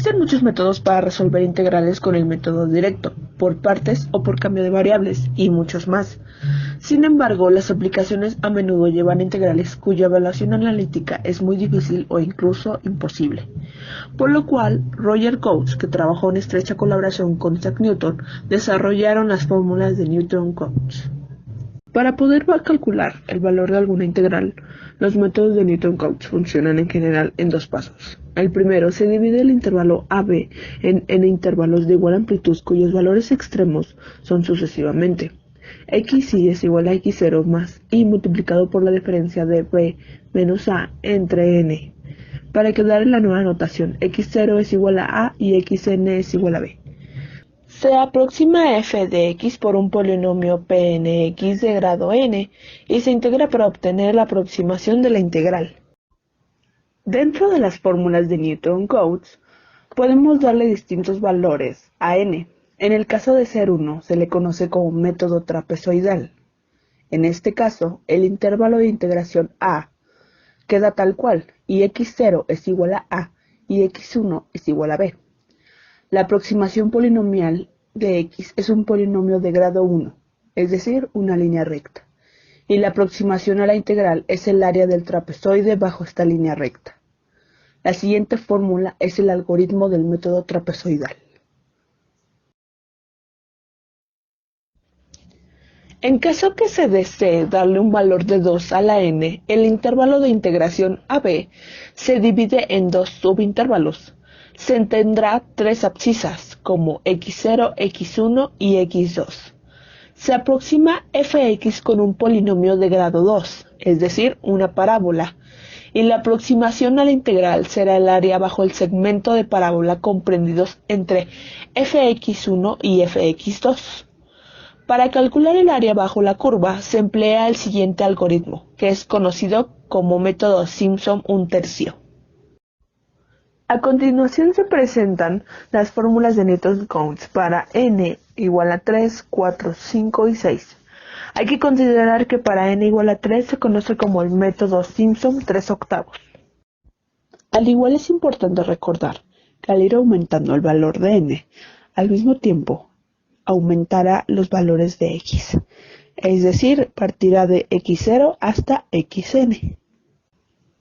Existen muchos métodos para resolver integrales con el método directo, por partes o por cambio de variables, y muchos más. Sin embargo, las aplicaciones a menudo llevan integrales cuya evaluación analítica es muy difícil o incluso imposible. Por lo cual, Roger Coates, que trabajó en estrecha colaboración con Isaac Newton, desarrollaron las fórmulas de Newton-Cotes. Para poder calcular el valor de alguna integral, los métodos de Newton-Cotes funcionan en general en dos pasos. El primero, se divide el intervalo AB en n intervalos de igual amplitud cuyos valores extremos son sucesivamente xy es igual a x0 más y multiplicado por la diferencia de b menos a entre n, para quedar en la nueva notación x0 es igual a y xn es igual a b. Se aproxima f de x por un polinomio Pnx de grado n y se integra para obtener la aproximación de la integral. Dentro de las fórmulas de Newton-Cotes, podemos darle distintos valores a n. En el caso de ser 1, se le conoce como método trapezoidal. En este caso, el intervalo de integración a queda tal cual, y x0 es igual a y x1 es igual a b. La aproximación polinomial de x es un polinomio de grado 1, es decir, una línea recta, y la aproximación a la integral es el área del trapezoide bajo esta línea recta. La siguiente fórmula es el algoritmo del método trapezoidal. En caso que se desee darle un valor de 2 a la n, el intervalo de integración AB se divide en dos subintervalos. Se tendrá tres abscisas, como x0, x1 y x2. Se aproxima fx con un polinomio de grado 2, es decir, una parábola, y la aproximación a la integral será el área bajo el segmento de parábola comprendidos entre fx1 y fx2. Para calcular el área bajo la curva se emplea el siguiente algoritmo, que es conocido como método Simpson 1/3. A continuación se presentan las fórmulas de Newton-Cotes para n igual a 3, 4, 5 y 6. Hay que considerar que para n igual a 3 se conoce como el método Simpson 3/8. Al igual es importante recordar que al ir aumentando el valor de n, al mismo tiempo aumentará los valores de x, es decir, partirá de x0 hasta xn.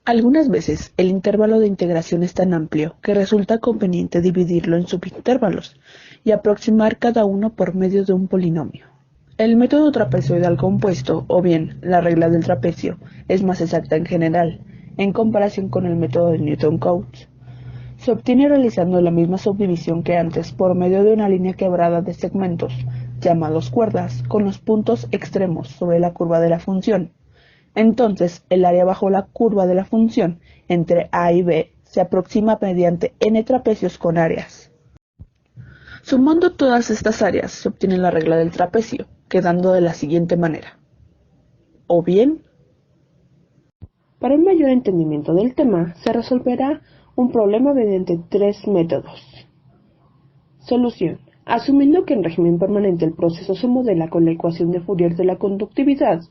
Algunas veces el intervalo de integración es tan amplio que resulta conveniente dividirlo en subintervalos y aproximar cada uno por medio de un polinomio. El método trapezoidal compuesto, o bien la regla del trapecio, es más exacta en general, en comparación con el método de Newton-Cotes. Se obtiene realizando la misma subdivisión que antes por medio de una línea quebrada de segmentos, llamados cuerdas, con los puntos extremos sobre la curva de la función. Entonces, el área bajo la curva de la función, entre a y b, se aproxima mediante n trapecios con áreas. Sumando todas estas áreas, se obtiene la regla del trapecio, quedando de la siguiente manera. O bien, para un mayor entendimiento del tema, se resolverá un problema mediante tres métodos. Solución. Asumiendo que en régimen permanente el proceso se modela con la ecuación de Fourier de la conductividad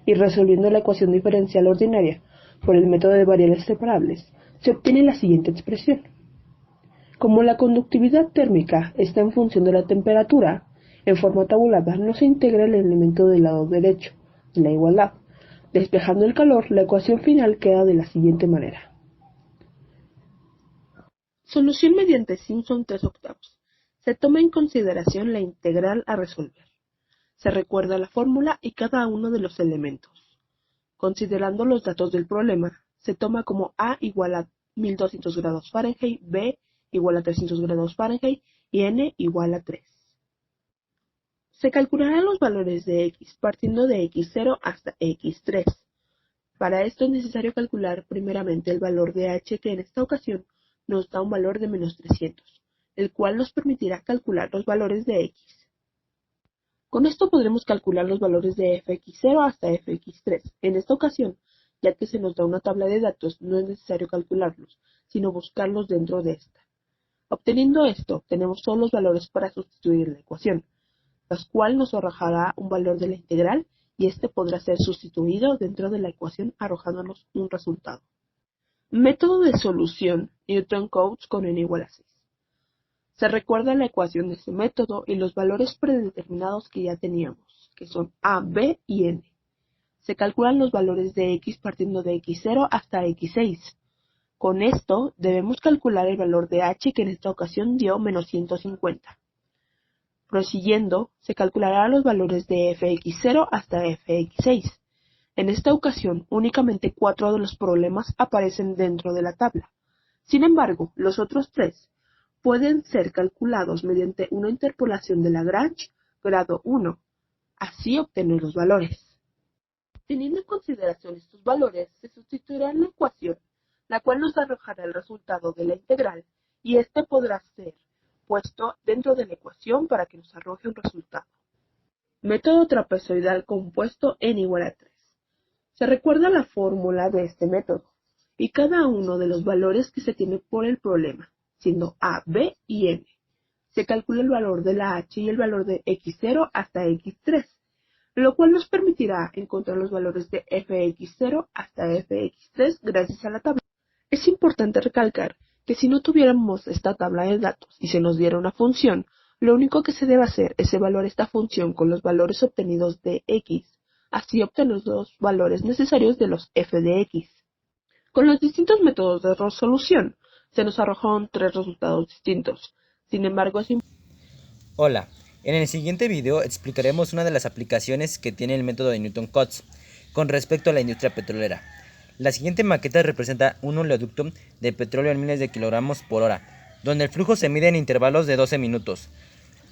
y resolviendo la ecuación diferencial ordinaria por el método de variables separables, se obtiene la siguiente expresión. Como la conductividad térmica está en función de la temperatura, en forma tabulada no se integra el elemento del lado derecho de la igualdad. Despejando el calor, la ecuación final queda de la siguiente manera. Solución mediante Simpson 3/8. Se toma en consideración la integral a resolver. Se recuerda la fórmula y cada uno de los elementos. Considerando los datos del problema, se toma como A igual a 1200 grados Fahrenheit, B igual a 300 grados Fahrenheit y N igual a 3. Se calcularán los valores de x partiendo de x0 hasta x3. Para esto es necesario calcular primeramente el valor de h, que en esta ocasión nos da un valor de menos 300, el cual nos permitirá calcular los valores de x. Con esto podremos calcular los valores de fx0 hasta fx3. En esta ocasión, ya que se nos da una tabla de datos, no es necesario calcularlos, sino buscarlos dentro de esta. Obteniendo esto, tenemos todos los valores para sustituir la ecuación, la cual nos arrojará un valor de la integral y este podrá ser sustituido dentro de la ecuación arrojándonos un resultado. Método de solución Newton-Cotes con n igual a 6. Se recuerda la ecuación de este método y los valores predeterminados que ya teníamos, que son a, b y n. Se calculan los valores de x partiendo de x0 hasta x6. Con esto debemos calcular el valor de h, que en esta ocasión dio menos 150. Prosiguiendo, se calcularán los valores de fx0 hasta fx6. En esta ocasión, únicamente 4 de los problemas aparecen dentro de la tabla. Sin embargo, los otros 3 pueden ser calculados mediante una interpolación de Lagrange grado 1. Así obtener los valores. Teniendo en consideración estos valores, se sustituirá en la ecuación, la cual nos arrojará el resultado de la integral, y este podrá ser puesto dentro de la ecuación para que nos arroje un resultado. Método trapezoidal compuesto n igual a 3. Se recuerda la fórmula de este método y cada uno de los valores que se tiene por el problema, siendo a, b y n. Se calcula el valor de la h y el valor de x0 hasta x3, lo cual nos permitirá encontrar los valores de fx0 hasta fx3 gracias a la tabla. Es importante recalcar que si no tuviéramos esta tabla de datos y se nos diera una función, lo único que se debe hacer es evaluar esta función con los valores obtenidos de x, así obtener los valores necesarios de los f de x. Con los distintos métodos de resolución, se nos arrojaron 3 resultados distintos. Sin embargo, Hola, en el siguiente video explicaremos una de las aplicaciones que tiene el método de Newton-Cotes con respecto a la industria petrolera. La siguiente maqueta representa un oleoducto de petróleo en miles de kilogramos por hora, donde el flujo se mide en intervalos de 12 minutos.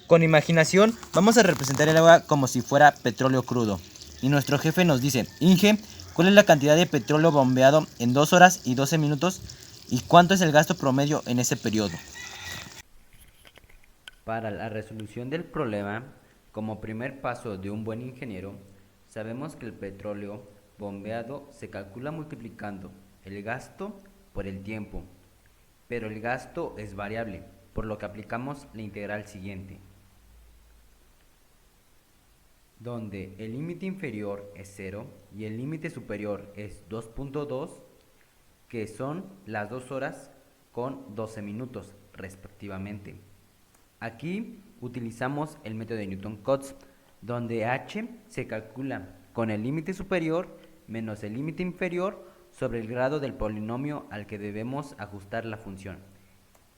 Con imaginación vamos a representar el agua como si fuera petróleo crudo. Y nuestro jefe nos dice: Inge, ¿cuál es la cantidad de petróleo bombeado en 2 horas y 12 minutos? ¿Y cuánto es el gasto promedio en ese periodo? Para la resolución del problema, como primer paso de un buen ingeniero, sabemos que el petróleo bombeado se calcula multiplicando el gasto por el tiempo, pero el gasto es variable, por lo que aplicamos la integral siguiente, donde el límite inferior es 0 y el límite superior es 2.2, que son las 2 horas con 12 minutos respectivamente. Aquí utilizamos el método de Newton-Cotes, donde h se calcula con el límite superior menos el límite inferior sobre el grado del polinomio al que debemos ajustar la función.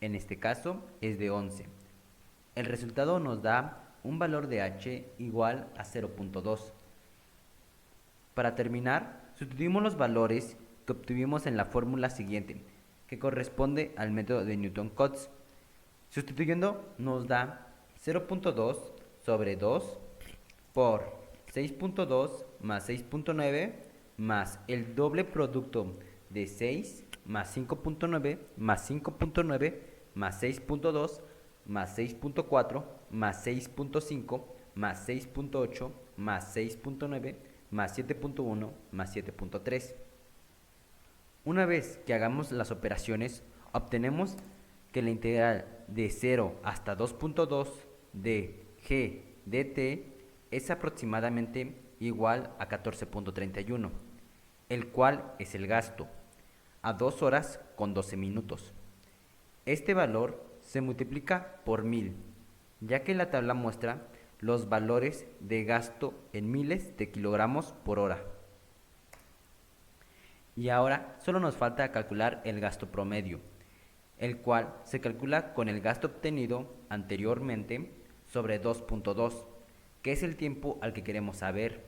En este caso es de 11. El resultado nos da un valor de h igual a 0.2. Para terminar, sustituimos los valores que obtuvimos en la fórmula siguiente, que corresponde al método de Newton-Cotes. Sustituyendo nos da 0.2 sobre 2 por 6.2 más 6.9 más el doble producto de 6 más 5.9 más 5.9 más 6.2 más 6.4 más 6.5 más 6.8 más 6.9 más 7.1 más 7.3. Una vez que hagamos las operaciones, obtenemos que la integral de 0 hasta 2.2 de g dt es aproximadamente igual a 14.31, el cual es el gasto, a 2 horas con 12 minutos. Este valor se multiplica por 1000, ya que la tabla muestra los valores de gasto en miles de kilogramos por hora. Y ahora solo nos falta calcular el gasto promedio, el cual se calcula con el gasto obtenido anteriormente sobre 2.2, que es el tiempo al que queremos saber,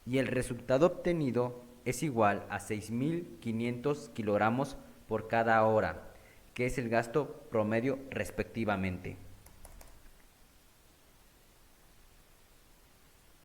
y el resultado obtenido es igual a 6.500 kilogramos por cada hora, que es el gasto promedio respectivamente.